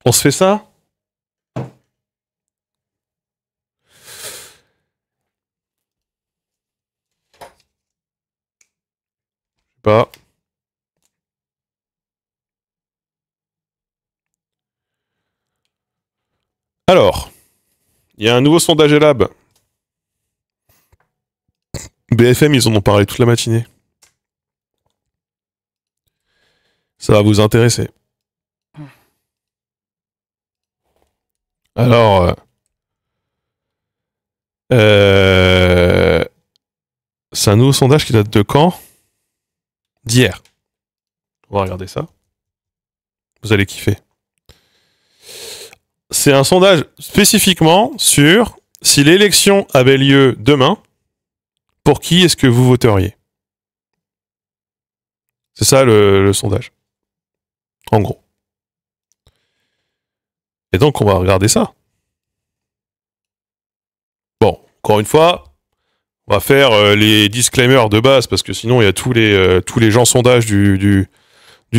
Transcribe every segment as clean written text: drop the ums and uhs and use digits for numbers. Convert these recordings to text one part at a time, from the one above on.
On se fait ça? Pas. Alors, il y a un nouveau sondage Elab. BFM, ils en ont parlé toute la matinée. Ça va vous intéresser. Alors, c'est un nouveau sondage qui date de quand? D'hier. On va regarder ça. Vous allez kiffer. C'est un sondage spécifiquement sur si l'élection avait lieu demain, pour qui est-ce que vous voteriez? C'est ça le sondage. En gros. Et donc, on va regarder ça. Bon, encore une fois, on va faire les disclaimers de base, parce que sinon, il y a tous les gens sondages du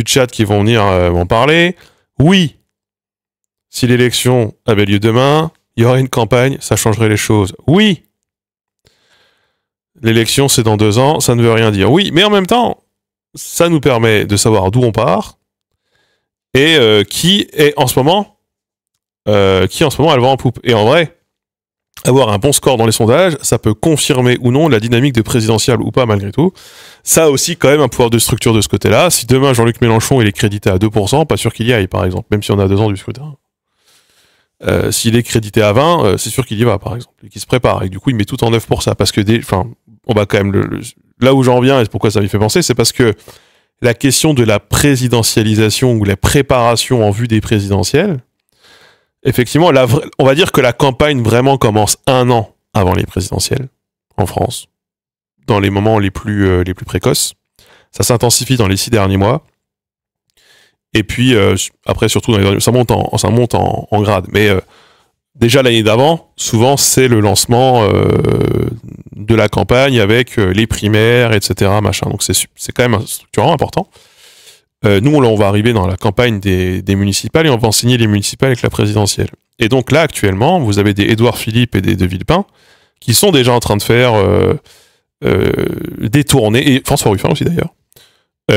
chat qui vont venir m'en parler. Oui, si l'élection avait lieu demain, il y aurait une campagne, ça changerait les choses. Oui, l'élection, c'est dans 2 ans, ça ne veut rien dire. Oui, mais en même temps, ça nous permet de savoir d'où on part et qui en ce moment a le vent en poupe. Et en vrai, avoir un bon score dans les sondages, ça peut confirmer ou non la dynamique de présidentielle ou pas malgré tout. Ça a aussi quand même un pouvoir de structure de ce côté-là. Si demain Jean-Luc Mélenchon il est crédité à 2%, pas sûr qu'il y aille par exemple, même si on a 2 ans du scrutin. S'il est crédité à 20, c'est sûr qu'il y va par exemple, et qu'il se prépare. Et du coup il met tout en œuvre pour ça, parce que on va quand même là où j'en viens et pourquoi ça m'y fait penser, c'est parce que la question de la présidentialisation ou la préparation en vue des présidentielles, effectivement, on va dire que la campagne vraiment commence 1 an avant les présidentielles en France, dans les moments les plus précoces. Ça s'intensifie dans les 6 derniers mois. Et puis après, surtout dans les derniers, ça monte en grade. Mais déjà l'année d'avant, souvent c'est le lancement de la campagne avec les primaires, etc. Machin. Donc c'est quand même un structurant important. Nous, on va arriver dans la campagne des municipales et on va enseigner les municipales avec la présidentielle. Et donc là, actuellement, vous avez des Édouard Philippe et des De Villepin qui sont déjà en train de faire des tournées, et François Ruffin aussi d'ailleurs,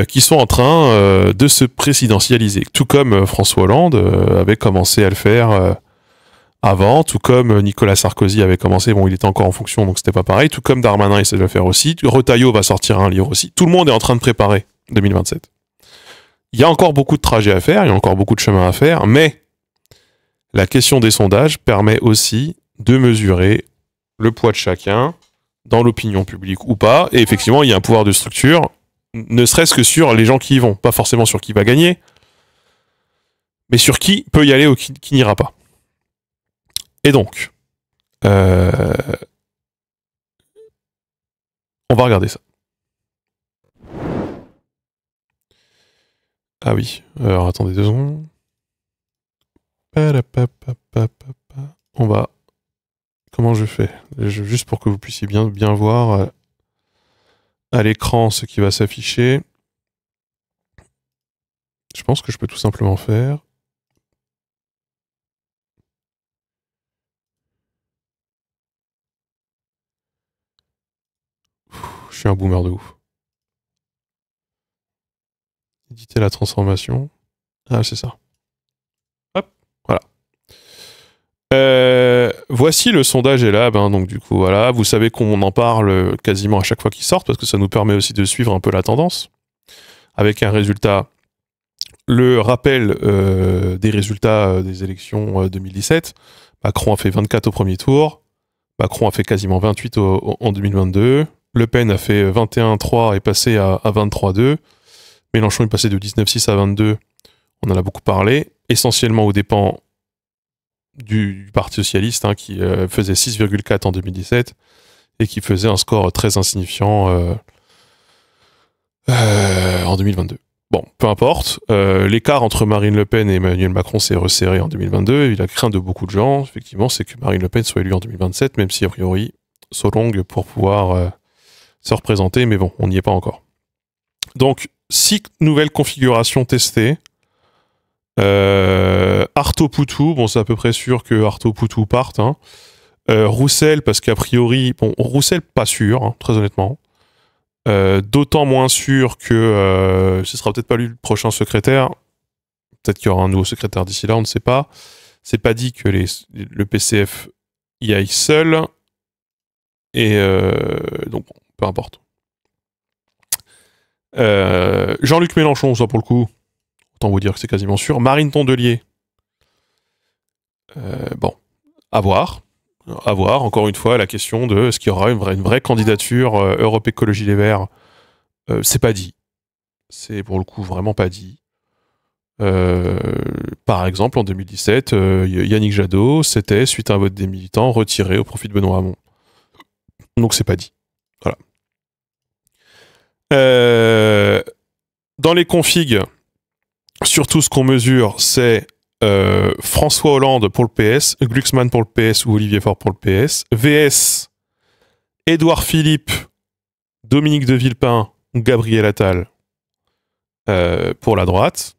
qui sont en train de se présidentialiser. Tout comme François Hollande avait commencé à le faire avant, tout comme Nicolas Sarkozy avait commencé, bon, il était encore en fonction, donc c'était pas pareil, tout comme Darmanin essaie de le faire aussi, Retailleau va sortir un livre aussi. Tout le monde est en train de préparer 2027. Il y a encore beaucoup de trajets à faire, il y a encore beaucoup de chemin à faire, mais la question des sondages permet aussi de mesurer le poids de chacun dans l'opinion publique ou pas, et effectivement, il y a un pouvoir de structure, ne serait-ce que sur les gens qui y vont, pas forcément sur qui va gagner, mais sur qui peut y aller ou qui n'ira pas. Et donc, on va regarder ça. Ah oui, alors attendez 2 secondes. On va... Comment je fais? Juste pour que vous puissiez bien voir à l'écran ce qui va s'afficher. Je pense que je peux tout simplement faire... Je suis un boomer de ouf. Éditer la transformation. Ah, c'est ça. Hop, voilà. Voici le sondage Elab, hein, donc du coup voilà, vous savez qu'on en parle quasiment à chaque fois qu'il sort parce que ça nous permet aussi de suivre un peu la tendance avec un résultat, le rappel des résultats des élections 2017. Macron a fait 24 au premier tour, Macron a fait quasiment 28 en 2022, Le Pen a fait 21,3 et est passé à 23,2, Mélenchon est passé de 19,6 à 22, on en a beaucoup parlé, essentiellement aux dépens du Parti Socialiste, hein, qui faisait 6,4 en 2017 et qui faisait un score très insignifiant en 2022. Bon, peu importe. L'écart entre Marine Le Pen et Emmanuel Macron s'est resserré en 2022. Et la crainte de beaucoup de gens, effectivement, c'est que Marine Le Pen soit élue en 2027, même si, a priori, soit longue pour pouvoir se représenter. Mais bon, on n'y est pas encore. Donc, 6 nouvelles configurations testées. Artaud Poutou, bon, c'est à peu près sûr que Artaud Poutou parte. Hein. Roussel, parce qu'a priori, bon, Roussel, pas sûr, hein, très honnêtement. D'autant moins sûr que ce sera peut-être pas lui le prochain secrétaire. Peut-être qu'il y aura un nouveau secrétaire d'ici là, on ne sait pas. C'est pas dit que le PCF y aille seul. Et donc, peu importe. Jean-Luc Mélenchon, ça pour le coup, autant vous dire que c'est quasiment sûr. Marine Tondelier, bon, à voir. À voir, encore une fois, la question de est-ce qu'il y aura une vraie candidature Europe Écologie Les Verts. C'est pas dit. C'est pour le coup vraiment pas dit. Par exemple, en 2017, Yannick Jadot s'était, suite à un vote des militants, retiré au profit de Benoît Hamon. Donc c'est pas dit. Voilà. Dans les configs, surtout ce qu'on mesure, c'est François Hollande pour le PS, Glucksmann pour le PS ou Olivier Faure pour le PS, VS, Édouard Philippe, Dominique de Villepin, Gabriel Attal pour la droite,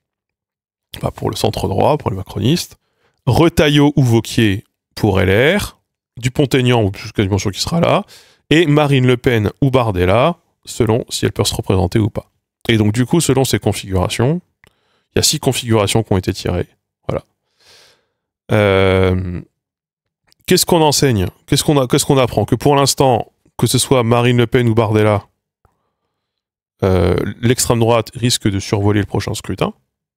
pas pour le centre droit, pour les macronistes, Retailleau ou Wauquiez pour LR, Dupont-Aignan, je suis quasiment sûr qu'il sera là, et Marine Le Pen ou Bardella, selon si elle peut se représenter ou pas. Et donc du coup, selon ces configurations, il y a 6 configurations qui ont été tirées. Voilà. Qu'est-ce qu'on enseigne ? Qu'est-ce qu'on apprend ? Que pour l'instant, que ce soit Marine Le Pen ou Bardella, l'extrême droite risque de survoler le prochain scrutin.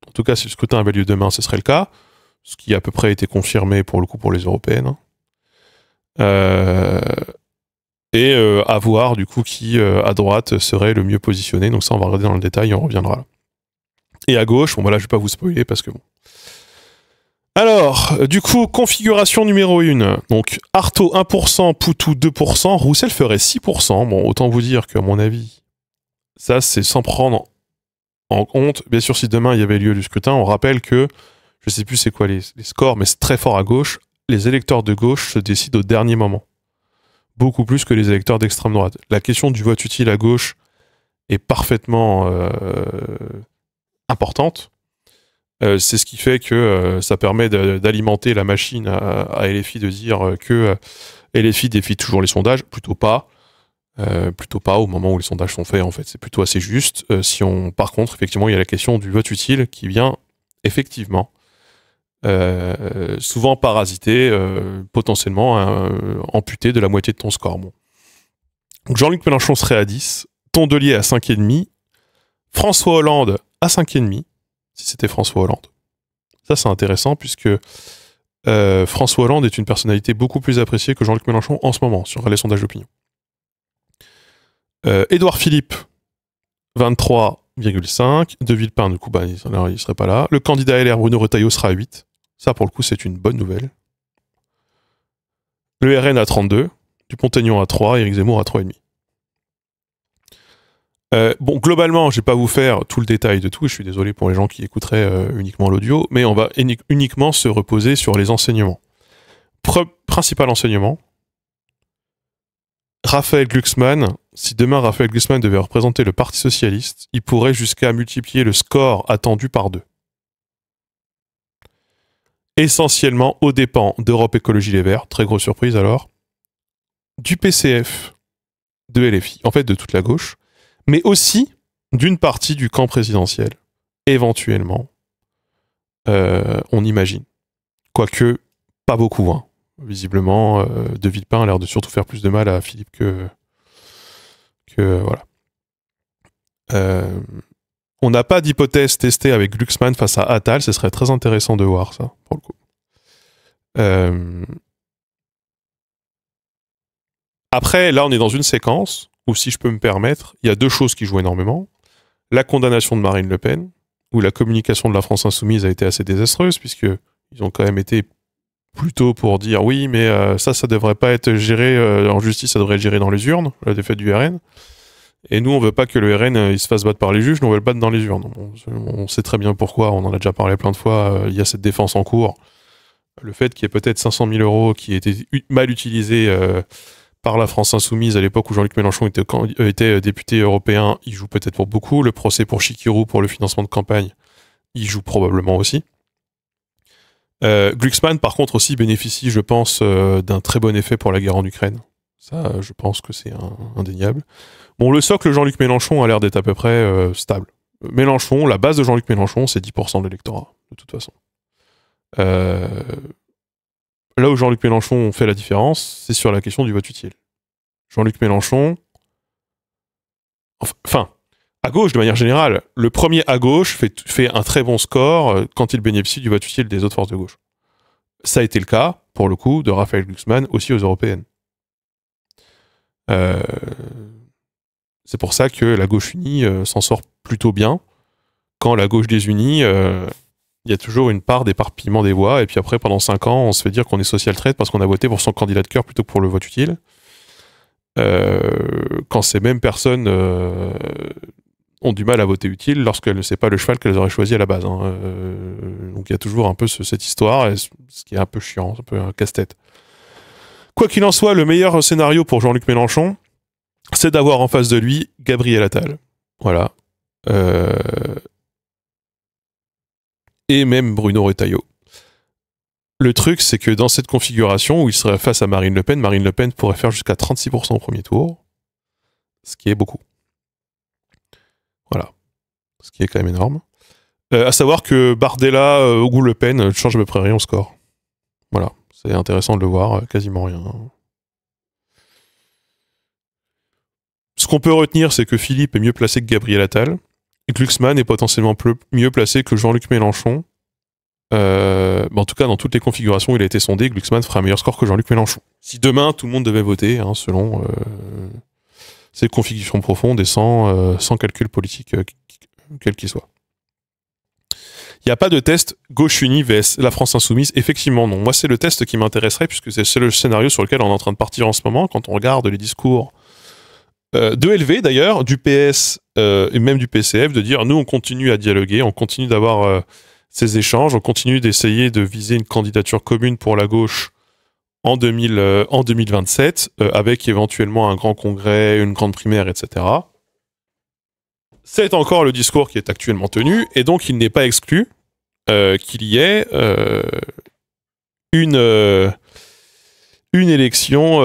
En tout cas, si le scrutin avait lieu demain, ce serait le cas. Ce qui a à peu près été confirmé pour le coup pour les européennes. Et à voir du coup qui à droite serait le mieux positionné. Donc ça, on va regarder dans le détail et on reviendra là. Et à gauche, bon voilà, je vais pas vous spoiler parce que bon. Alors, du coup, configuration numéro 1. Donc, Artaud 1%, Poutou 2%, Roussel ferait 6%. Bon, autant vous dire qu'à mon avis, ça, c'est sans prendre en compte. Bien sûr, si demain il y avait lieu du scrutin, on rappelle que, je sais plus c'est quoi les scores, mais c'est très fort à gauche. Les électeurs de gauche se décident au dernier moment. Beaucoup plus que les électeurs d'extrême droite. La question du vote utile à gauche est parfaitement importante. C'est ce qui fait que ça permet d'alimenter la machine à LFI, de dire que LFI défie toujours les sondages. Plutôt pas au moment où les sondages sont faits, en fait. C'est plutôt assez juste. Par contre, effectivement, il y a la question du vote utile qui vient effectivement souvent parasiter, potentiellement amputer de la moitié de ton score. Bon. Donc Jean-Luc Mélenchon serait à 10, Tondelier à 5,5, François Hollande à 5,5, si c'était François Hollande. Ça, c'est intéressant, puisque François Hollande est une personnalité beaucoup plus appréciée que Jean-Luc Mélenchon en ce moment, sur les sondages d'opinion. Édouard Philippe, 23,5. De Villepin, du coup, il serait pas là. Le candidat LR, Bruno Retailleau, sera à 8. Ça, pour le coup, c'est une bonne nouvelle. Le RN à 32. Dupont-Aignan à 3. Éric Zemmour à 3,5. Bon, globalement, je vais pas vous faire tout le détail de tout. Je suis désolé pour les gens qui écouteraient uniquement l'audio, mais on va uniquement se reposer sur les enseignements. Principal enseignement. Raphaël Glucksmann, si demain Raphaël Glucksmann devait représenter le Parti Socialiste, il pourrait jusqu'à multiplier le score attendu par 2. Essentiellement aux dépens d'Europe Écologie Les Verts, très grosse surprise alors, du PCF, de LFI, en fait de toute la gauche, mais aussi d'une partie du camp présidentiel, éventuellement, on imagine. Quoique, pas beaucoup, hein. Visiblement, De Villepin a l'air de surtout faire plus de mal à Philippe que voilà. On n'a pas d'hypothèse testée avec Glucksmann face à Attal, ce serait très intéressant de voir ça, pour le coup. Après, là, on est dans une séquence où, si je peux me permettre, il y a 2 choses qui jouent énormément. La condamnation de Marine Le Pen, où la communication de la France Insoumise a été assez désastreuse, puisqu'ils ont quand même été plutôt pour dire oui, mais ça devrait pas être géré en justice, ça devrait être géré dans les urnes, la défaite du RN. Et nous, on veut pas que le RN il se fasse battre par les juges, nous on veut le battre dans les urnes. On sait très bien pourquoi, on en a déjà parlé plein de fois, il y a cette défense en cours. Le fait qu'il y ait peut-être 500 000 euros qui aient été mal utilisés par la France Insoumise à l'époque où Jean-Luc Mélenchon était député européen, il joue peut-être pour beaucoup. Le procès pour Chikirou pour le financement de campagne, il joue probablement aussi. Glucksmann, par contre, aussi bénéficie, je pense, d'un très bon effet pour la guerre en Ukraine. Ça, je pense que c'est indéniable. Bon, le socle Jean-Luc Mélenchon a l'air d'être à peu près stable. Mélenchon, la base de Jean-Luc Mélenchon, c'est 10% de l'électorat, de toute façon. Là où Jean-Luc Mélenchon fait la différence, c'est sur la question du vote utile. Jean-Luc Mélenchon... Enfin, à gauche, de manière générale, le premier à gauche fait un très bon score quand il bénéficie du vote utile des autres forces de gauche. Ça a été le cas, pour le coup, de Raphaël Glucksmann aussi aux européennes. C'est pour ça que la gauche unie s'en sort plutôt bien. Quand la gauche désunie, il y a toujours une part d'éparpillement des voix, et puis après, pendant 5 ans, on se fait dire qu'on est social traite parce qu'on a voté pour son candidat de cœur plutôt que pour le vote utile. Quand ces mêmes personnes ont du mal à voter utile lorsqu'elles ne savent pas le cheval qu'elles auraient choisi à la base. Donc il y a toujours un peu cette histoire, ce qui est un peu chiant, un peu un casse-tête. Quoi qu'il en soit, le meilleur scénario pour Jean-Luc Mélenchon, c'est d'avoir en face de lui Gabriel Attal. Voilà. Et même Bruno Retailleau. Le truc, c'est que dans cette configuration où il serait face à Marine Le Pen pourrait faire jusqu'à 36% au premier tour, ce qui est beaucoup. Voilà. Ce qui est quand même énorme. À savoir que Bardella ou Le Pen change à peu près rien au score. Voilà. C'est intéressant de le voir, quasiment rien. Ce qu'on peut retenir, c'est que Philippe est mieux placé que Gabriel Attal. Glucksmann est potentiellement mieux placé que Jean-Luc Mélenchon. En tout cas, dans toutes les configurations où il a été sondé, Glucksmann fera un meilleur score que Jean-Luc Mélenchon. Si demain, tout le monde devait voter, selon ces configurations profondes et sans calcul politique, quel qu'il soit. Il n'y a pas de test gauche unie vs la France insoumise. Effectivement, non. Moi, c'est le test qui m'intéresserait, puisque c'est le scénario sur lequel on est en train de partir en ce moment, quand on regarde les discours de LV, d'ailleurs, du PS et même du PCF, de dire, nous, on continue à dialoguer, on continue d'avoir ces échanges, on continue d'essayer de viser une candidature commune pour la gauche en 2027, avec éventuellement un grand congrès, une grande primaire, etc. C'est encore le discours qui est actuellement tenu, et donc il n'est pas exclu qu'il y ait une élection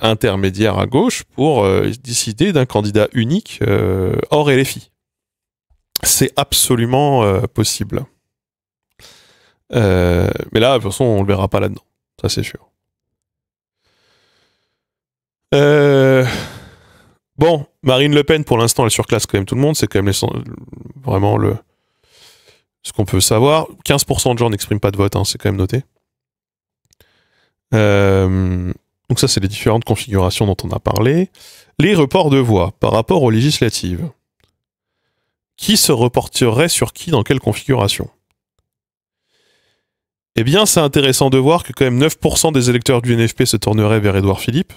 intermédiaire à gauche pour décider d'un candidat unique hors LFI. C'est absolument possible. Mais là, de toute façon, on le verra pas là-dedans. Ça, c'est sûr. Bon, Marine Le Pen, pour l'instant, elle surclasse quand même tout le monde. C'est quand même vraiment ce qu'on peut savoir. 15% de gens n'expriment pas de vote, c'est quand même noté. Donc ça, c'est les différentes configurations dont on a parlé. Les reports de voix par rapport aux législatives. Qui se reporterait sur qui dans quelle configuration? Eh bien, c'est intéressant de voir que quand même 9% des électeurs du NFP se tourneraient vers Édouard Philippe.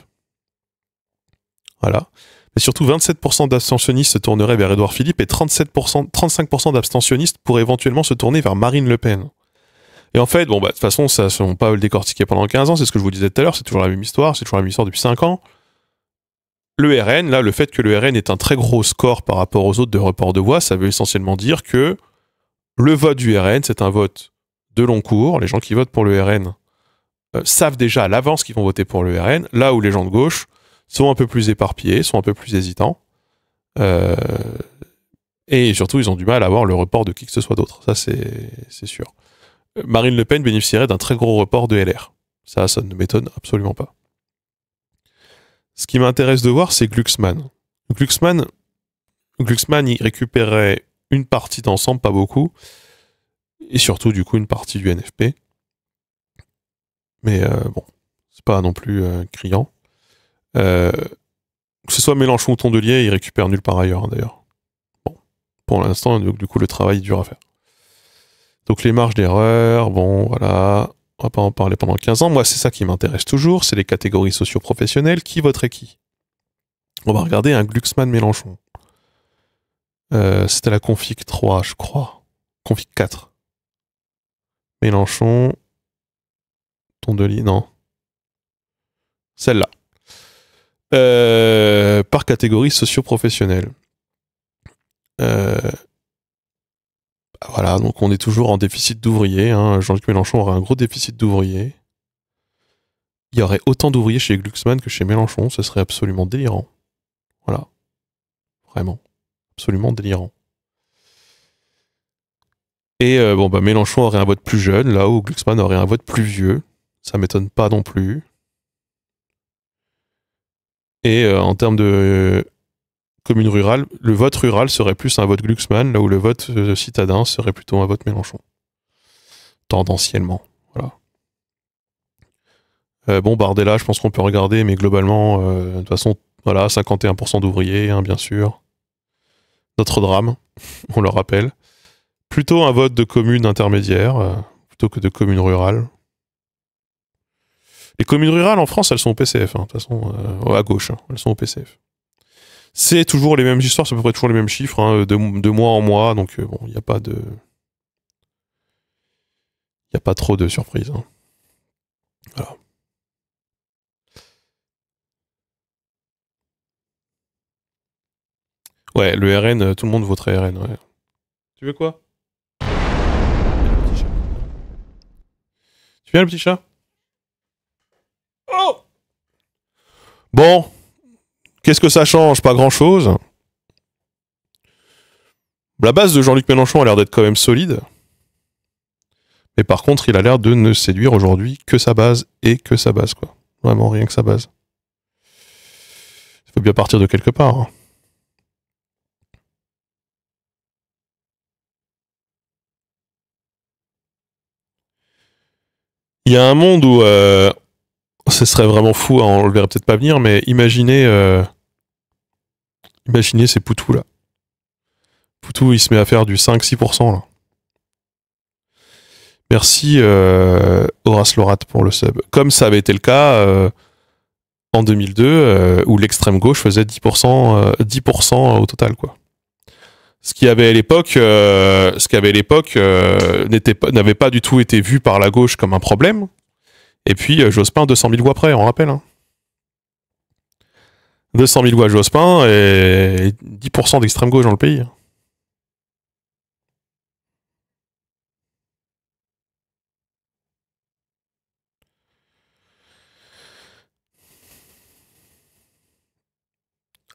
Voilà. Mais surtout 27% d'abstentionnistes se tourneraient vers Édouard Philippe et 35% d'abstentionnistes pourraient éventuellement se tourner vers Marine Le Pen. Et en fait, de toute façon, ça, on va pas le décortiquer pendant 15 ans, c'est ce que je vous disais tout à l'heure, c'est toujours la même histoire, depuis 5 ans. Le RN, là, le fait que le RN ait un très gros score par rapport aux autres de report de voix, ça veut essentiellement dire que le vote du RN, c'est un vote de long cours. Les gens qui votent pour le RN savent déjà à l'avance qu'ils vont voter pour le RN, là où les gens de gauche sont un peu plus éparpillés, sont un peu plus hésitants. Et surtout, ils ont du mal à avoir le report de qui que ce soit d'autre. Ça, c'est sûr. Marine Le Pen bénéficierait d'un très gros report de LR. Ça ne m'étonne absolument pas. Ce qui m'intéresse de voir, c'est Glucksmann. Glucksmann, il récupérait une partie d'ensemble, pas beaucoup, et surtout, du coup, une partie du NFP. Mais bon, c'est pas non plus criant. Que ce soit Mélenchon ou Tondelier, il récupère nulle part ailleurs, d'ailleurs. Bon, pour l'instant, du coup, le travail est dur à faire. Donc les marges d'erreur, bon, voilà, on va pas en parler pendant 15 ans. Moi, c'est ça qui m'intéresse toujours, c'est les catégories socio-professionnelles. Qui voterait qui? On va regarder un Glucksmann-Mélenchon. C'était la config 3, je crois. Config 4. Mélenchon. Tondelier, non. Celle-là. Par catégorie socio-professionnelle. Voilà, donc on est toujours en déficit d'ouvriers. Hein. Jean-Luc Mélenchon aurait un gros déficit d'ouvriers. Il y aurait autant d'ouvriers chez Glucksmann que chez Mélenchon. Ce serait absolument délirant. Voilà. Vraiment. Absolument délirant. Et Mélenchon aurait un vote plus jeune, là où Glucksmann aurait un vote plus vieux. Ça m'étonne pas non plus. Et en termes de commune rurale, le vote rural serait plus un vote Glucksmann, là où le vote citadin serait plutôt un vote Mélenchon. Tendanciellement. Voilà. Bardella, je pense qu'on peut regarder, mais globalement, de toute façon, voilà, 51% d'ouvriers, hein, bien sûr. Notre drame, on le rappelle. Plutôt un vote de commune intermédiaire, plutôt que de commune rurale. Les communes rurales en France, elles sont au PCF, hein, de toute façon, à gauche, hein, elles sont au PCF. C'est toujours les mêmes histoires, c'est à peu près toujours les mêmes chiffres, hein, de mois en mois, donc il n'y a pas de... Il n'y a pas trop de surprises. Hein. Voilà. Ouais, le RN, tout le monde voterait RN, ouais. Tu veux quoi? Tu viens le petit chat? Oh! Bon, qu'est-ce que ça change? Pas grand-chose. La base de Jean-Luc Mélenchon a l'air d'être quand même solide. Mais par contre, il a l'air de ne séduire aujourd'hui que sa base et que sa base, quoi. Vraiment, rien que sa base. Il faut bien partir de quelque part. Hein. Il y a un monde où ce serait vraiment fou, hein, on le verrait peut-être pas venir, mais imaginez ces Poutous là. Poutou, il se met à faire du 5-6% là. Merci Horace Lorat pour le sub. Comme ça avait été le cas en 2002, où l'extrême gauche faisait 10% au total, quoi. Ce qui avait à l'époque, n'avait pas du tout été vu par la gauche comme un problème. Et puis Jospin, 200 000 voix près, on rappelle. Hein. 200 000 voix Jospin et 10% d'extrême gauche dans le pays.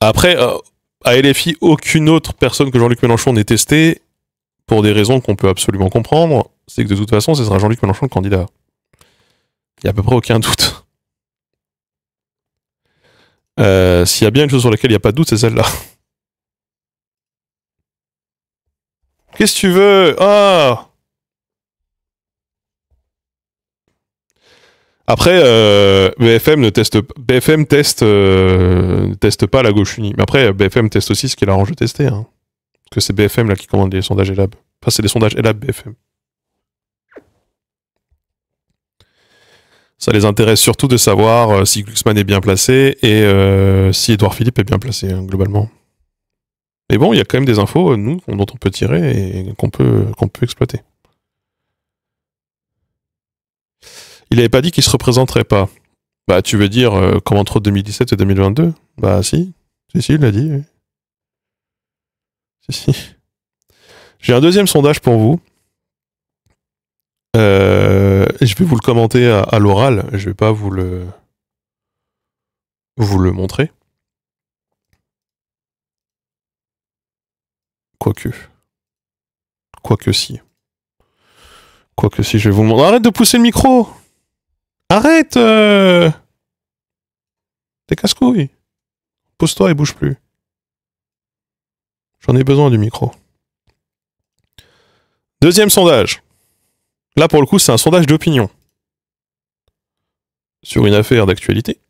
Après, à LFI, aucune autre personne que Jean-Luc Mélenchon n'est testée, pour des raisons qu'on peut absolument comprendre, c'est que de toute façon, ce sera Jean-Luc Mélenchon le candidat. Il n'y a à peu près aucun doute. S'il y a bien une chose sur laquelle il n'y a pas de doute, c'est celle-là. Qu'est-ce que tu veux? Ah! Après, BFM teste pas la gauche unie. Mais après, BFM teste aussi ce qu'il arrange de tester. Hein. Parce que c'est BFM là qui commande les sondages Elab. Enfin, c'est les sondages Elab BFM. Ça les intéresse surtout de savoir si Glucksmann est bien placé et si Édouard Philippe est bien placé, hein, globalement. Mais bon, il y a quand même des infos, nous, dont on peut tirer et qu'on peut exploiter. Il avait pas dit qu'il se représenterait pas. Bah, tu veux dire comme entre 2017 et 2022? Bah, si. Si, il l'a dit. Oui. Si. J'ai un deuxième sondage pour vous. Je vais vous le commenter à l'oral. Je vais pas vous le montrer. Quoique si. Quoique si, je vais vous le montrer. Arrête de pousser le micro! Arrête! T'es casse-couille. Pose-toi et bouge plus. J'en ai besoin du micro. Deuxième sondage. Là, pour le coup, c'est un sondage d'opinion. Sur une affaire d'actualité.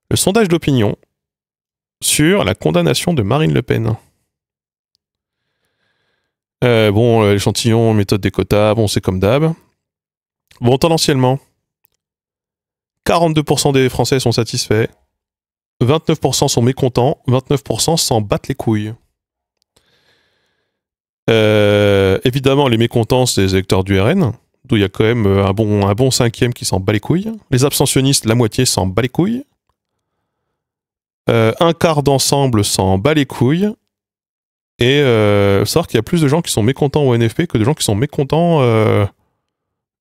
Le sondage d'opinion sur la condamnation de Marine Le Pen. L'échantillon, méthode des quotas, bon, c'est comme d'hab. Bon, tendanciellement, 42% des Français sont satisfaits, 29% sont mécontents, 29% s'en battent les couilles. Évidemment, les mécontents, c'est les électeurs du RN, d'où il y a quand même un bon cinquième qui s'en bat les couilles. Les abstentionnistes, la moitié s'en bat les couilles. Un quart d'ensemble s'en bat les couilles. Et savoir qu'il y a plus de gens qui sont mécontents au NFP que de gens qui sont mécontents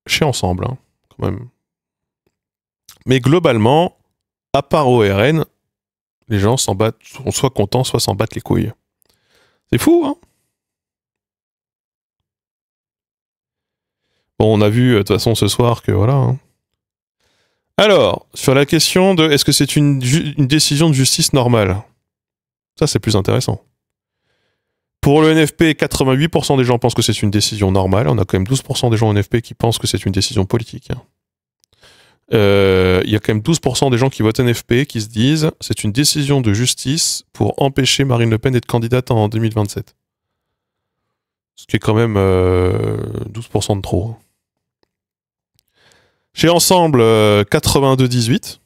chez Ensemble, hein, quand même. Mais globalement, à part au RN, les gens s'en battent, sont soit contents, soit s'en battent les couilles. C'est fou, hein? Bon, on a vu de toute façon ce soir que voilà. Hein. Alors, sur la question de est-ce que c'est une décision de justice normale? Ça, c'est plus intéressant. Pour le NFP, 88% des gens pensent que c'est une décision normale. On a quand même 12% des gens au NFP qui pensent que c'est une décision politique. Il y a quand même 12% des gens qui votent NFP qui se disent c'est une décision de justice pour empêcher Marine Le Pen d'être candidate en 2027. Ce qui est quand même 12% de trop. Chez Ensemble, 82-18.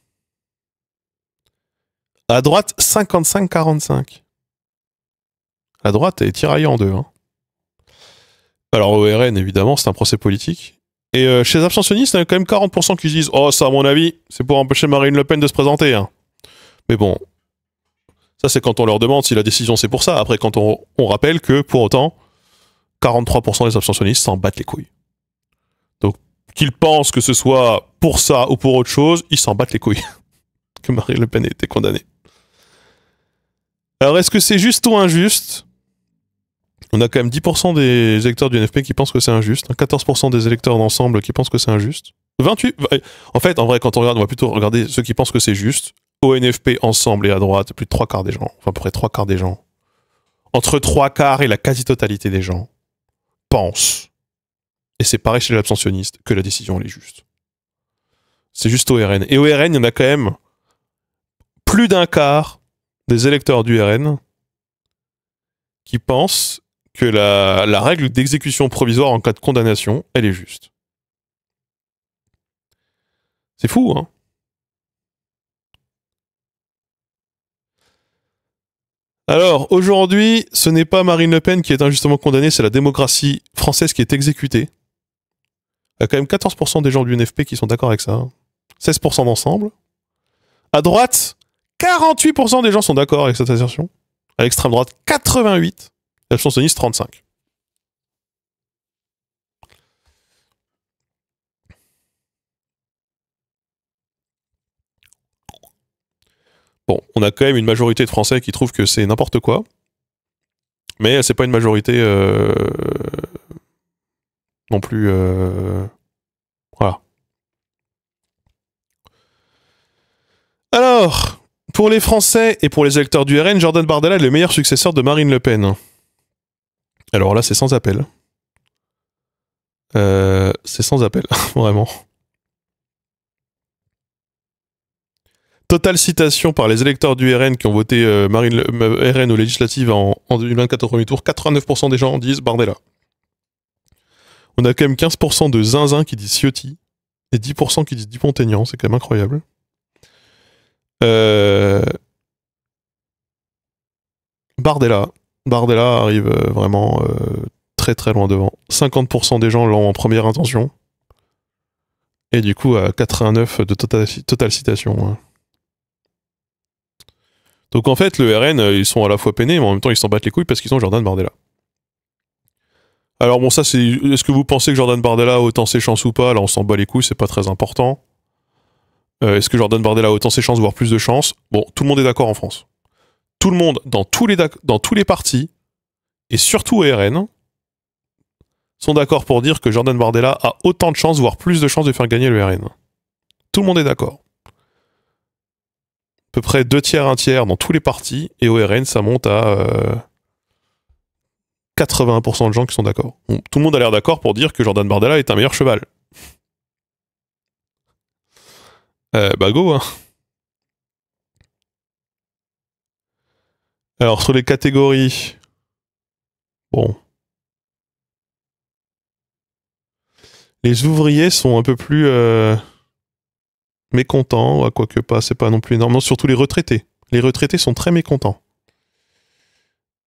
À droite, 55-45. La droite est tiraillée en deux. Hein. Alors au RN, évidemment, c'est un procès politique. Et chez les abstentionnistes, il y a quand même 40% qui se disent « Oh, ça, à mon avis, c'est pour empêcher Marine Le Pen de se présenter. Hein. » Mais bon, ça c'est quand on leur demande si la décision c'est pour ça. Après, quand on rappelle que, pour autant, 43% des abstentionnistes s'en battent les couilles. Donc, qu'ils pensent que ce soit pour ça ou pour autre chose, ils s'en battent les couilles. Que Marine Le Pen ait été condamnée. Alors, est-ce que c'est juste ou injuste? On a quand même 10% des électeurs du NFP qui pensent que c'est injuste, 14% des électeurs d'Ensemble qui pensent que c'est injuste, 28... En fait, en vrai, quand on regarde, on va plutôt regarder ceux qui pensent que c'est juste. Au NFP, Ensemble et à droite, plus de 3/4 des gens, enfin à peu près 3/4 des gens, entre 3/4 et la quasi-totalité des gens, pensent, et c'est pareil chez les abstentionnistes, que la décision elle est juste. C'est juste au RN. Et au RN, il y en a quand même plus d'un quart des électeurs du RN qui pensent que la règle d'exécution provisoire en cas de condamnation, elle est juste. C'est fou, hein? Alors, aujourd'hui, ce n'est pas Marine Le Pen qui est injustement condamnée, c'est la démocratie française qui est exécutée. Il y a quand même 14% des gens du NFP qui sont d'accord avec ça. 16% d'Ensemble. À droite, 48% des gens sont d'accord avec cette assertion. À l'extrême droite, 88%. L'abstentionniste, 35%. Bon, on a quand même une majorité de Français qui trouvent que c'est n'importe quoi. Mais c'est pas une majorité non plus... Voilà. Alors, pour les Français et pour les électeurs du RN, Jordan Bardella est le meilleur successeur de Marine Le Pen. Alors là, c'est sans appel. C'est sans appel, vraiment. Totale citation par les électeurs du RN qui ont voté RN aux législatives en 2024 au premier tour, 89% des gens disent Bardella. On a quand même 15% de zinzin qui disent Ciotti et 10% qui disent Dupont-Aignan, c'est quand même incroyable. Bardella arrive vraiment très très loin devant. 50% des gens l'ont en première intention. Et du coup, à 89 de totale citation. Hein. Donc en fait, le RN, ils sont à la fois peinés, mais en même temps, ils s'en battent les couilles parce qu'ils ont Jordan Bardella. Alors bon, ça c'est... Est-ce que vous pensez que Jordan Bardella a autant ses chances ou pas? Là, on s'en bat les couilles, c'est pas très important. Est-ce que Jordan Bardella a autant ses chances, voire plus de chances? Bon, tout le monde est d'accord en France. Tout le monde, dans tous les partis, et surtout au RN, sont d'accord pour dire que Jordan Bardella a autant de chances, voire plus de chances de faire gagner le RN. Tout le monde est d'accord. À peu près 2 tiers, 1 tiers dans tous les partis, et au RN, ça monte à 80% de gens qui sont d'accord. Bon, tout le monde a l'air d'accord pour dire que Jordan Bardella est un meilleur cheval. Bah go, hein. Alors, sur les catégories... Bon... Les ouvriers sont un peu plus mécontents, quoique pas, c'est pas non plus énorme. Non, surtout les retraités. Les retraités sont très mécontents.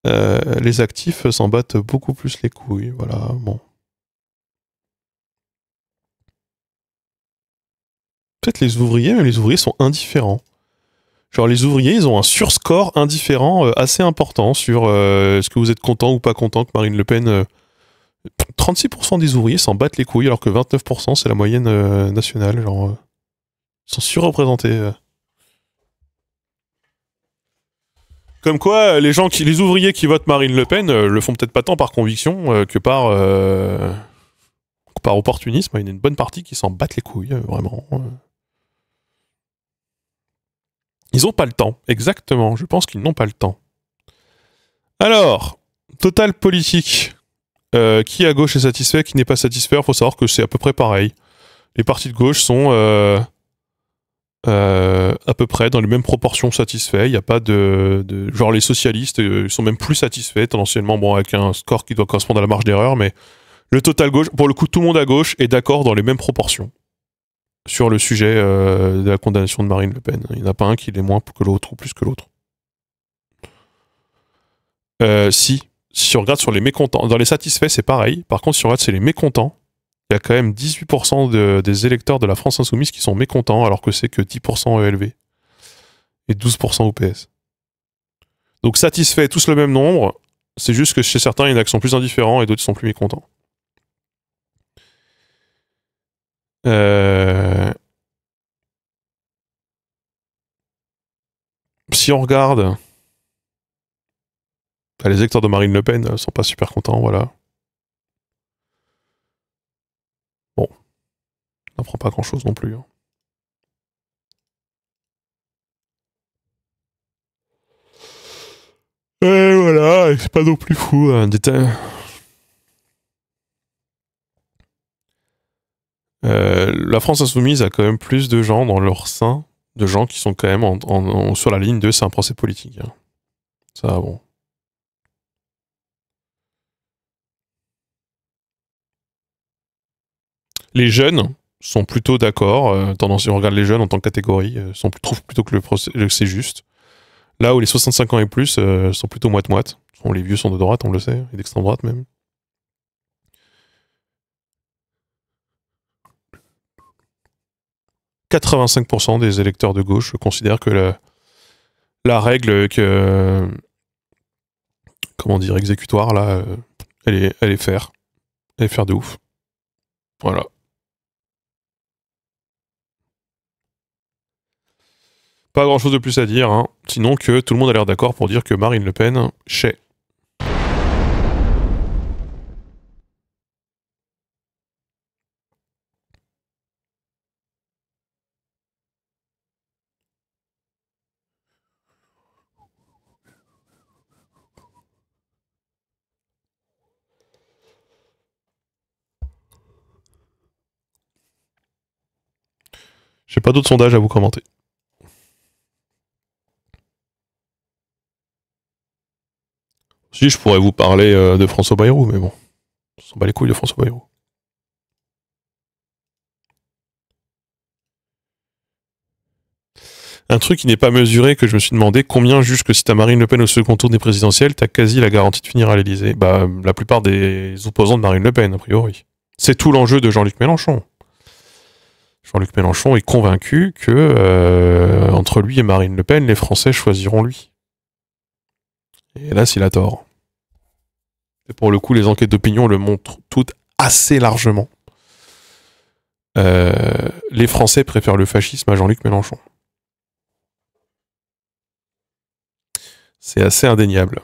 Les actifs s'en battent beaucoup plus les couilles, voilà, bon. Peut-être les ouvriers, mais les ouvriers sont indifférents. Genre les ouvriers, ils ont un surscore indifférent assez important sur est-ce que vous êtes content ou pas content que Marine Le Pen... 36% des ouvriers s'en battent les couilles alors que 29% c'est la moyenne nationale. Genre, ils sont surreprésentés. Comme quoi, les ouvriers qui votent Marine Le Pen le font peut-être pas tant par conviction que par opportunisme. Il y a une bonne partie qui s'en battent les couilles, vraiment. Ils ont pas le temps, exactement. Je pense qu'ils n'ont pas le temps. Alors, total politique. Qui à gauche est satisfait, qui n'est pas satisfait, il faut savoir que c'est à peu près pareil. Les partis de gauche sont à peu près dans les mêmes proportions satisfaits. Il n'y a pas genre les socialistes, ils sont même plus satisfaits tendanciellement, bon avec un score qui doit correspondre à la marge d'erreur, mais le total gauche, pour le coup tout le monde à gauche est d'accord dans les mêmes proportions sur le sujet de la condamnation de Marine Le Pen. Il n'y en a pas un qui l'est moins que l'autre ou plus que l'autre. Si on regarde sur les mécontents, dans les satisfaits c'est pareil, par contre si on regarde sur les mécontents, il y a quand même 18% des électeurs de la France Insoumise qui sont mécontents, alors que c'est que 10% ELV et 12% OPS. Donc satisfaits, tous le même nombre, c'est juste que chez certains, il y en a qui sont plus indifférents et d'autres qui sont plus mécontents. Si on regarde... les électeurs de Marine Le Pen sont pas super contents, voilà. Bon, on n'apprend pas grand-chose non plus. Hein. Et voilà, c'est pas non plus fou. La France Insoumise a quand même plus de gens dans leur sein, de gens qui sont quand même sur la ligne de c'est un procès politique. Hein. Ça, bon. Les jeunes sont plutôt d'accord, si on regarde les jeunes en tant que catégorie, trouvent plutôt que c'est juste. Là où les 65 ans et plus sont plutôt moite-moite. Les vieux sont de droite, on le sait, et d'extrême droite même. « 85% des électeurs de gauche considèrent que la règle exécutoire, là, elle est faire. Elle est faire de ouf. Voilà. Pas grand chose de plus à dire, hein. Sinon que tout le monde a l'air d'accord pour dire que Marine Le Pen, chait. J'ai pas d'autres sondages à vous commenter. Si, je pourrais vous parler de François Bayrou, mais bon. On s'en bat les couilles de François Bayrou. Un truc qui n'est pas mesuré, que je me suis demandé, combien juge que si t'as Marine Le Pen au second tour des présidentielles, t'as quasi la garantie de finir à l'Elysée? Bah, la plupart des opposants de Marine Le Pen, a priori. C'est tout l'enjeu de Jean-Luc Mélenchon. Jean-Luc Mélenchon est convaincu que entre lui et Marine Le Pen, les Français choisiront lui. Et là, s'il a tort. Et pour le coup, les enquêtes d'opinion le montrent toutes assez largement. Les Français préfèrent le fascisme à Jean-Luc Mélenchon. C'est assez indéniable.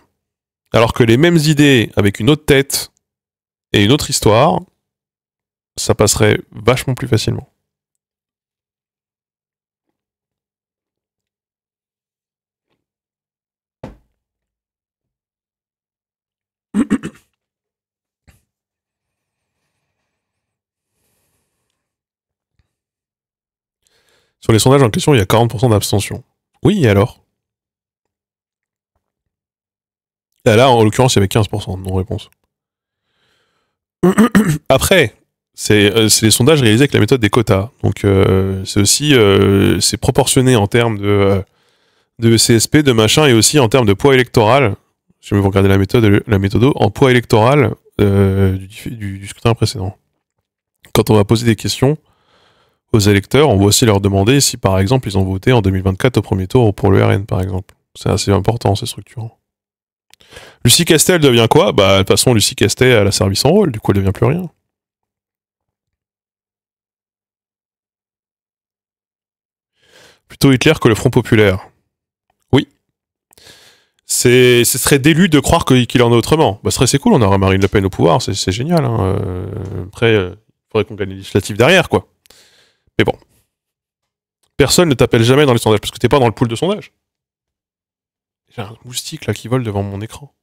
Alors que les mêmes idées, avec une autre tête et une autre histoire, ça passerait vachement plus facilement. Sur les sondages en question, il y a 40% d'abstention. Oui, et alors? Et là, en l'occurrence, il y avait 15% de non-réponse. Après, c'est les sondages réalisés avec la méthode des quotas. Donc, c'est aussi c'est proportionné en termes de CSP, de machin, et aussi en termes de poids électoral. Si vous regardez la méthode en poids électoral du scrutin précédent. Quand on va poser des questions, aux électeurs, on va aussi leur demander si, par exemple, ils ont voté en 2024 au premier tour pour le RN, par exemple. C'est assez important, c'est structurant. Lucie Castet, elle devient quoi? Bah, de toute façon, Lucie Castet, elle a servi son rôle, du coup, elle devient plus rien. Plutôt Hitler que le Front Populaire. Oui. Ce serait d'élu de croire qu'il en est autrement. Bah, c'est cool, on aura Marine Le Pen au pouvoir, c'est génial. Hein. Après, il faudrait qu'on gagne les législatives derrière, quoi. Mais bon. Personne ne t'appelle jamais dans les sondages, parce que t'es pas dans le pool de sondage. J'ai un moustique, là, qui vole devant mon écran.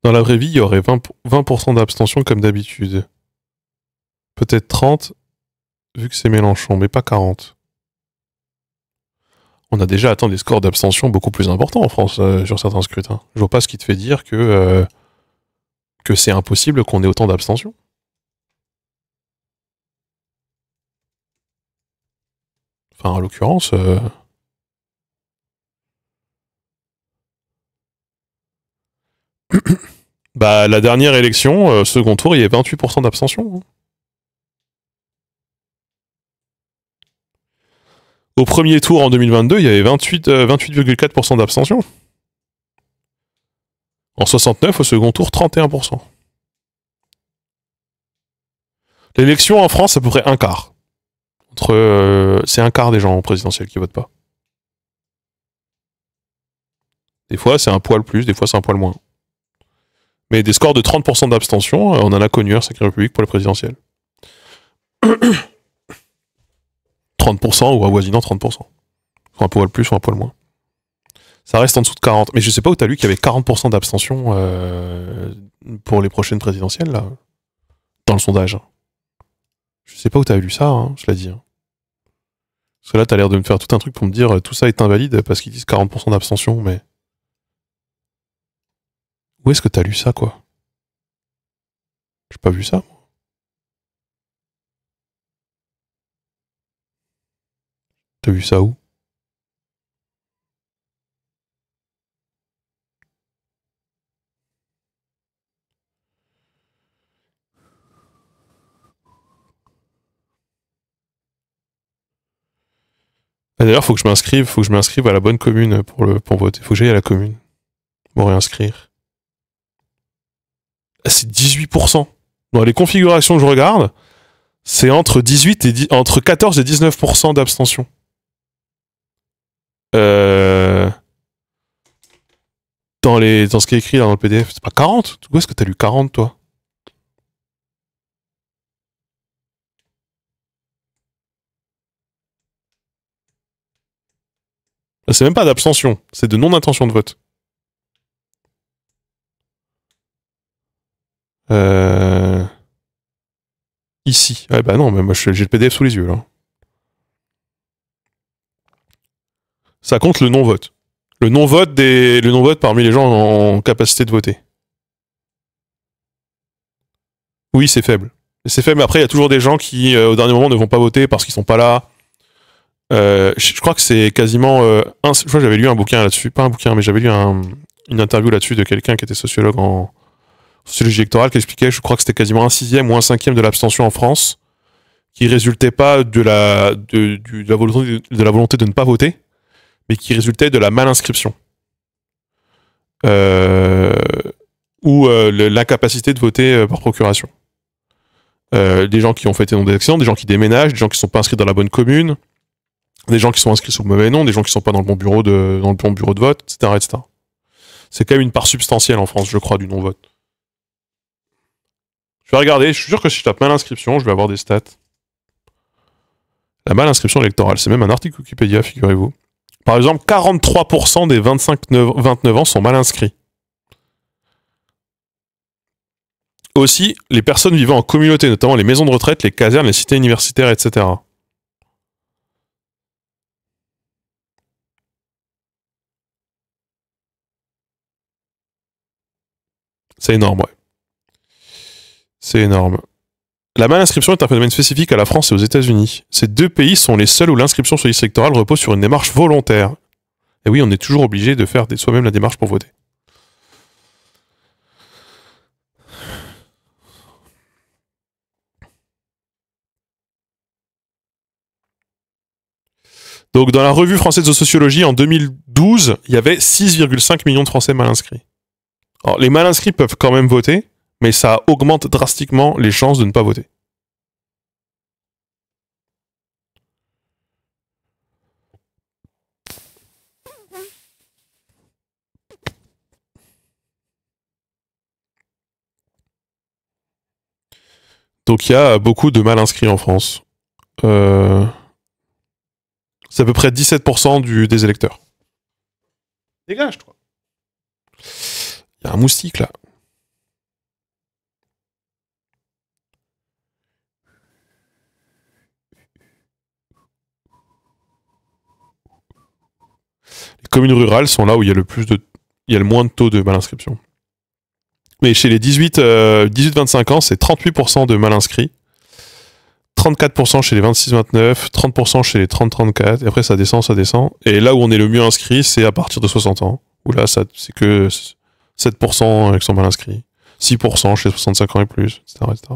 Dans la vraie vie, il y aurait 20% d'abstention comme d'habitude. Peut-être 30, vu que c'est Mélenchon, mais pas 40. On a déjà atteint des scores d'abstention beaucoup plus importants en France sur certains scrutins. Je vois pas ce qui te fait dire que c'est impossible qu'on ait autant d'abstention. Enfin, en l'occurrence... bah, la dernière élection, second tour, il y avait 28% d'abstention. Hein. Au premier tour en 2022, il y avait 28,4% d'abstention. En 69, au second tour, 31%. L'élection en France, c'est à peu près un quart. C'est un quart des gens en présidentielle qui votent pas. Des fois, c'est un poil plus, des fois, c'est un poil moins. Mais des scores de 30% d'abstention, on en a connu un Sacrée République pour les présidentielles. 30% ou avoisinant 30%. Soit un poil plus, soit un poil moins. Ça reste en dessous de 40. Mais je sais pas où t'as lu qu'il y avait 40% d'abstention pour les prochaines présidentielles, là. Dans le sondage. Je sais pas où t'as lu ça, hein, je l'ai dit. Hein. Parce que là, t'as l'air de me faire tout un truc pour me dire tout ça est invalide parce qu'ils disent 40% d'abstention, mais... Où est-ce que t'as lu ça, quoi? J'ai pas vu ça, moi. T'as vu ça où? D'ailleurs, faut que je m'inscrive à la bonne commune pour voter. Faut que j'aille à la commune. Pour réinscrire. Ah, c'est 18%. Dans les configurations que je regarde, c'est entre 14 et 19% d'abstention. Dans ce qui est écrit là dans le PDF, c'est pas 40? Où est-ce que t'as lu 40, toi? C'est même pas d'abstention, c'est de non-intention de vote. Ici. Ouais, bah non, mais moi j'ai le PDF sous les yeux, là. Ça compte le non-vote. Le non-vote parmi les gens en capacité de voter. Oui, c'est faible. C'est faible, mais après, il y a toujours des gens qui, au dernier moment, ne vont pas voter parce qu'ils sont pas là. Je crois que c'est quasiment... je crois que j'avais lu un bouquin là-dessus. Pas un bouquin, mais j'avais lu une interview là-dessus de quelqu'un qui était sociologue en sociologie électorale qui expliquait, je crois que c'était quasiment 1/6 ou 1/5 de l'abstention en France qui résultait pas de la volonté de ne pas voter, mais qui résultait de la mal-inscription. Ou l'incapacité de voter par procuration. Des gens qui ont fait des accidents, des gens qui déménagent, des gens qui ne sont pas inscrits dans la bonne commune, des gens qui sont inscrits sous le mauvais nom, des gens qui ne sont pas dans le bon bureau de vote, etc., etc. C'est quand même une part substantielle en France, je crois, du non-vote. Je vais regarder, je suis sûr que si je tape mal inscription, je vais avoir des stats. La mal inscription électorale, c'est même un article Wikipédia, figurez-vous. Par exemple, 43% des 25-29 ans sont mal inscrits. Aussi, les personnes vivant en communauté, notamment les maisons de retraite, les casernes, les cités universitaires, etc. C'est énorme, ouais. C'est énorme. La mal-inscription est un phénomène spécifique à la France et aux États-Unis. Ces deux pays sont les seuls où l'inscription sur liste électorale repose sur une démarche volontaire Et oui, on est toujours obligé de faire soi-même la démarche pour voter. Donc, dans la revue française de sociologie, en 2012, il y avait 6,5 millions de Français mal inscrits. Alors, les mal inscrits peuvent quand même voter, mais ça augmente drastiquement les chances de ne pas voter. Donc, il y a beaucoup de mal inscrits en France. C'est à peu près 17% des électeurs. Dégage, toi. Il y a un moustique, là. Les communes rurales sont là où il y a le moins de taux de mal inscription. Mais chez les 18-25 ans, c'est 38% de mal inscrits. 34% chez les 26-29, 30% chez les 30-34, et après ça descend. Et là où on est le mieux inscrit, c'est à partir de 60 ans, où là c'est que 7% qui sont mal inscrits, 6% chez 65 ans et plus, etc. etc.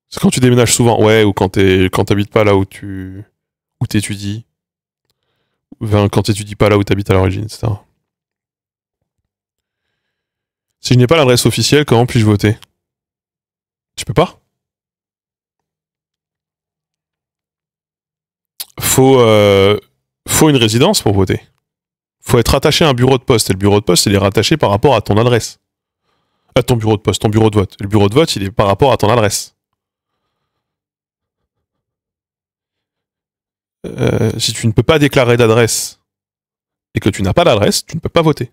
C'est quand tu déménages souvent, ouais, ou quand t'habites pas là où t'étudies, enfin, quand t'étudies pas là où t'habites à l'origine, etc. Si je n'ai pas l'adresse officielle, comment puis-je voter? Tu peux pas? Faut une résidence pour voter. Faut être rattaché à un bureau de poste. Et le bureau de poste, il est rattaché par rapport à ton adresse. À ton bureau de poste, ton bureau de vote. Et le bureau de vote, il est par rapport à ton adresse. Si tu ne peux pas déclarer d'adresse et que tu n'as pas d'adresse, tu ne peux pas voter.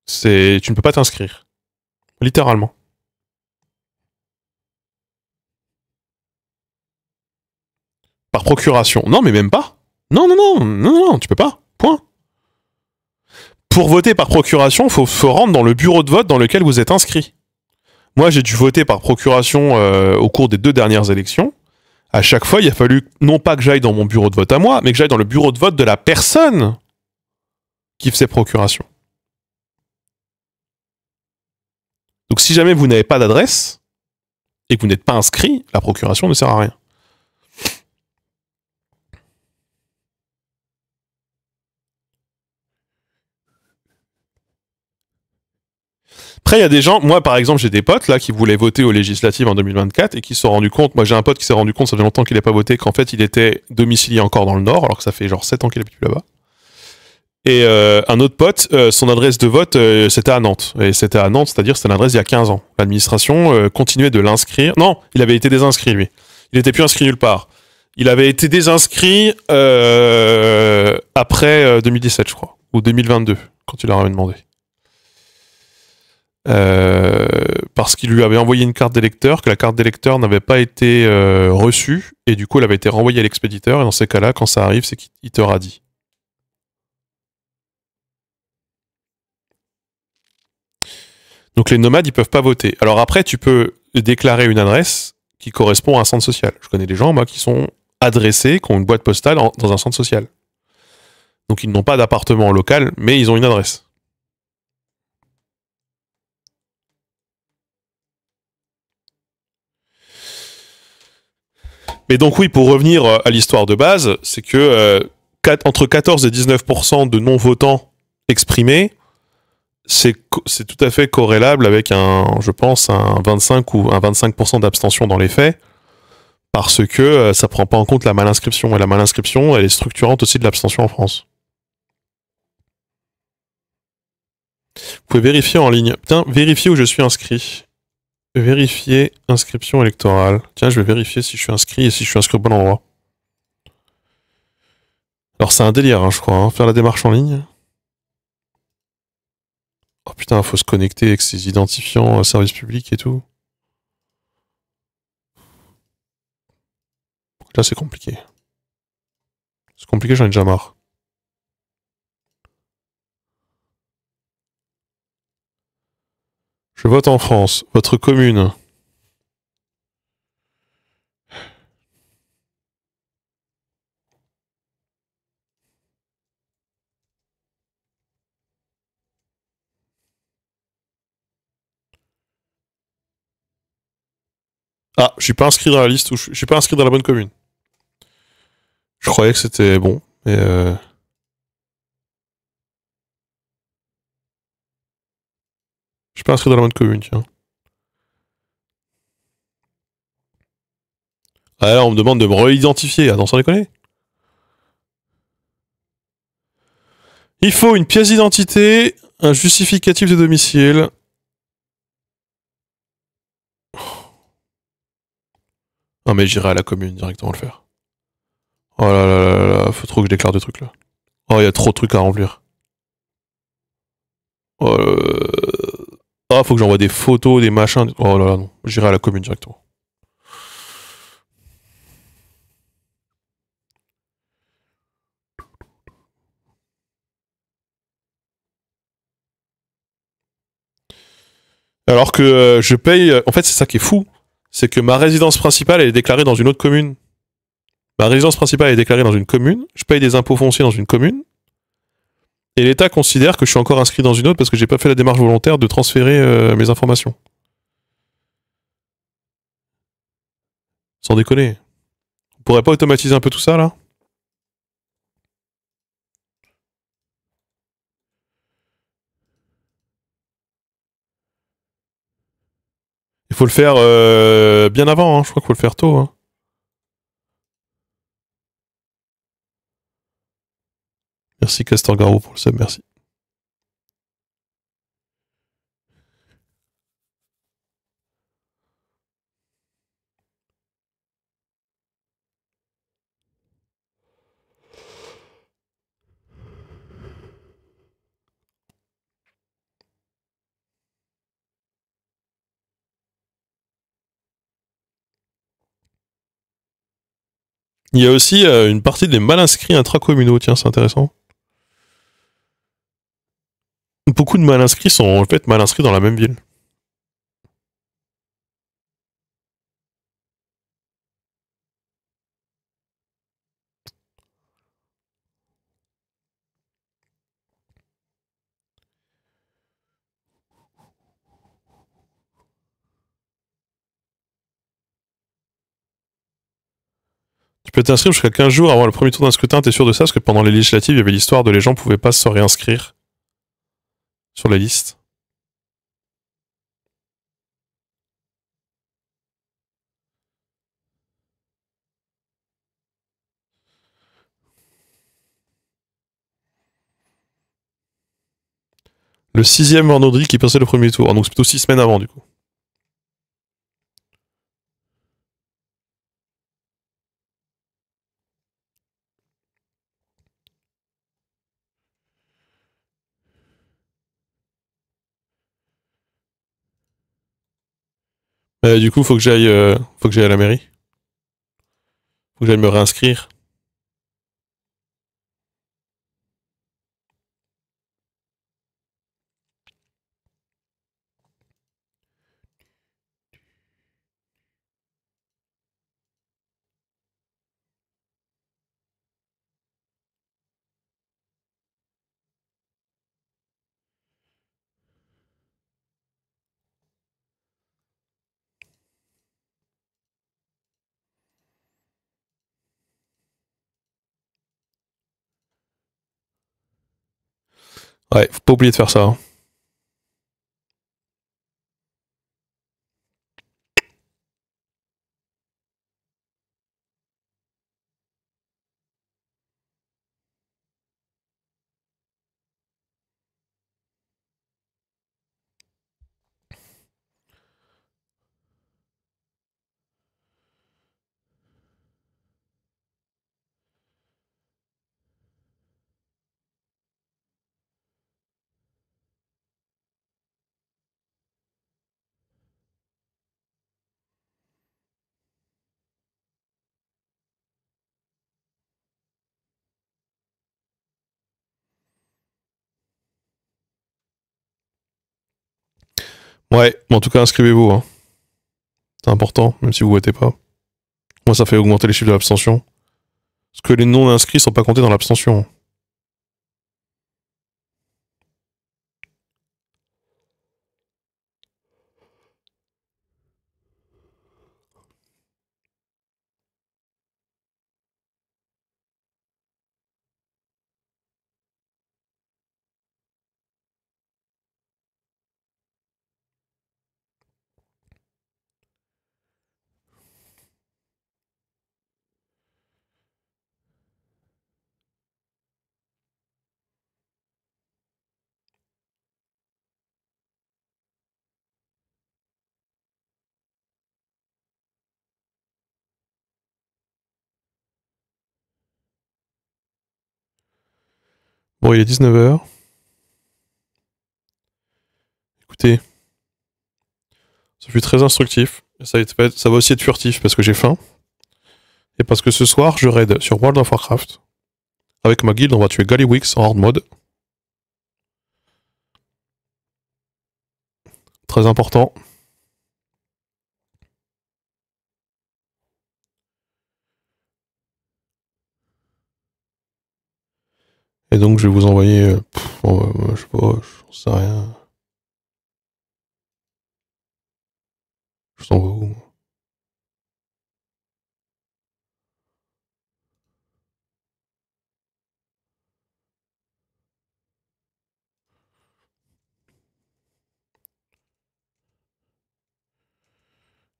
Tu ne peux pas t'inscrire. Littéralement. Par procuration. Non, mais même pas. Non, tu peux pas. Point. Pour voter par procuration, faut rentrer dans le bureau de vote dans lequel vous êtes inscrit. Moi, j'ai dû voter par procuration au cours des 2 dernières élections. À chaque fois, il a fallu non pas que j'aille dans mon bureau de vote à moi, mais que j'aille dans le bureau de vote de la personne qui faisait procuration. Donc si jamais vous n'avez pas d'adresse et que vous n'êtes pas inscrit, la procuration ne sert à rien. Après, il y a des gens, moi par exemple, j'ai des potes là qui voulaient voter aux législatives en 2024 et qui se sont rendus compte, moi j'ai un pote qui s'est rendu compte, ça fait longtemps qu'il n'a pas voté, qu'en fait il était domicilié encore dans le Nord, alors que ça fait genre 7 ans qu'il habite plus là-bas. Et un autre pote, son adresse de vote, c'était à Nantes. Et c'était à Nantes, c'est-à-dire c'était l'adresse il y a 15 ans. L'administration continuait de l'inscrire. Non, il avait été désinscrit, lui. Il n'était plus inscrit nulle part. Il avait été désinscrit après 2017, je crois. Ou 2022, quand il leur avait demandé. Parce qu'il lui avait envoyé une carte d'électeur, que la carte d'électeur n'avait pas été reçue, et du coup elle avait été renvoyée à l'expéditeur, et dans ces cas-là, quand ça arrive, c'est qu'il te radie. Donc les nomades, ils peuvent pas voter. Alors après, tu peux déclarer une adresse qui correspond à un centre social. Je connais des gens, moi, qui sont adressés, qui ont une boîte postale dans un centre social. Donc ils n'ont pas d'appartement local, mais ils ont une adresse. Mais donc oui, pour revenir à l'histoire de base, c'est que entre 14 et 19% de non-votants exprimés, c'est tout à fait corrélable avec je pense, un 25 ou un 25% d'abstention dans les faits, parce que ça prend pas en compte la malinscription. Et la malinscription, elle est structurante aussi de l'abstention en France. Vous pouvez vérifier en ligne. Putain, vérifier où je suis inscrit. Vérifier inscription électorale. Tiens, je vais vérifier si je suis inscrit et si je suis inscrit au bon endroit. Alors c'est un délire, je crois, faire la démarche en ligne. Oh putain, faut se connecter avec ses identifiants service public et tout. Là, c'est compliqué. C'est compliqué, j'en ai déjà marre. Je vote en France. Votre commune. Ah, je suis pas inscrit dans la liste, ou je suis pas inscrit dans la bonne commune. Je croyais que c'était bon, mais je suis pas inscrit dans la bonne commune, tiens. Ah là, on me demande de me réidentifier. Ah non, sans déconner. Il faut une pièce d'identité, un justificatif de domicile. Ah mais j'irai à la commune directement le faire. Oh là là là là, faut trop que je déclare de trucs là. Oh, il y a trop de trucs à remplir. Oh, ah, faut que j'envoie des photos, des machins. Oh là là, non. J'irai à la commune directement. Alors que je paye. En fait, c'est ça qui est fou. C'est que ma résidence principale elle est déclarée dans une autre commune. Ma résidence principale est déclarée dans une commune. Je paye des impôts fonciers dans une commune. Et l'État considère que je suis encore inscrit dans une autre parce que j'ai pas fait la démarche volontaire de transférer mes informations. Sans déconner. On pourrait pas automatiser un peu tout ça là? Il faut le faire bien avant, hein. Je crois qu'il faut le faire tôt. Hein. Merci Castor Garo pour le sub, merci. Il y a aussi une partie des mal inscrits intracommunaux, tiens, c'est intéressant. Beaucoup de mal inscrits sont en fait mal inscrits dans la même ville. Tu peux t'inscrire jusqu'à 15 jours avant le premier tour d'un scrutin, t'es sûr de ça? Parce que pendant les législatives, il y avait l'histoire de les gens pouvaient pas se réinscrire sur les listes. Le sixième vendredi qui passait le premier tour, donc c'est plutôt 6 semaines avant du coup. Du coup, faut que j'aille à la mairie. Faut que j'aille me réinscrire. Ouais, faut pas oublier de faire ça. Hein. Ouais, mais en tout cas, inscrivez-vous. Hein. C'est important, même si vous votez pas. Moi, ça fait augmenter les chiffres de l'abstention. Parce que les non-inscrits sont pas comptés dans l'abstention. Bon, il est 19h. Écoutez, ça fut très instructif. Ça va aussi être furtif parce que j'ai faim. Et parce que ce soir, je raid sur World of Warcraft. Avec ma guilde, on va tuer Gallywix en hard mode. Très important. Et donc, je vais vous envoyer... je sais pas, j'en sais rien. Je vous envoie où?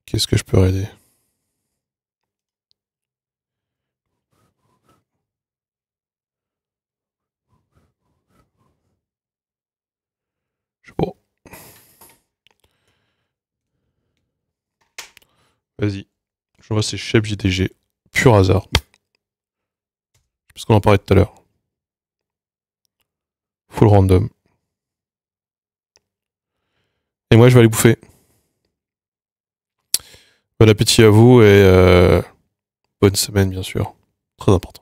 Qu'est-ce que je peux aider? Je sais pas. Vas-y. Je vois c'est Chef JTG. Pur hasard. Parce qu'on en parlait tout à l'heure. Full random. Et moi, je vais aller bouffer. Bon appétit à vous et bonne semaine, bien sûr. Très important.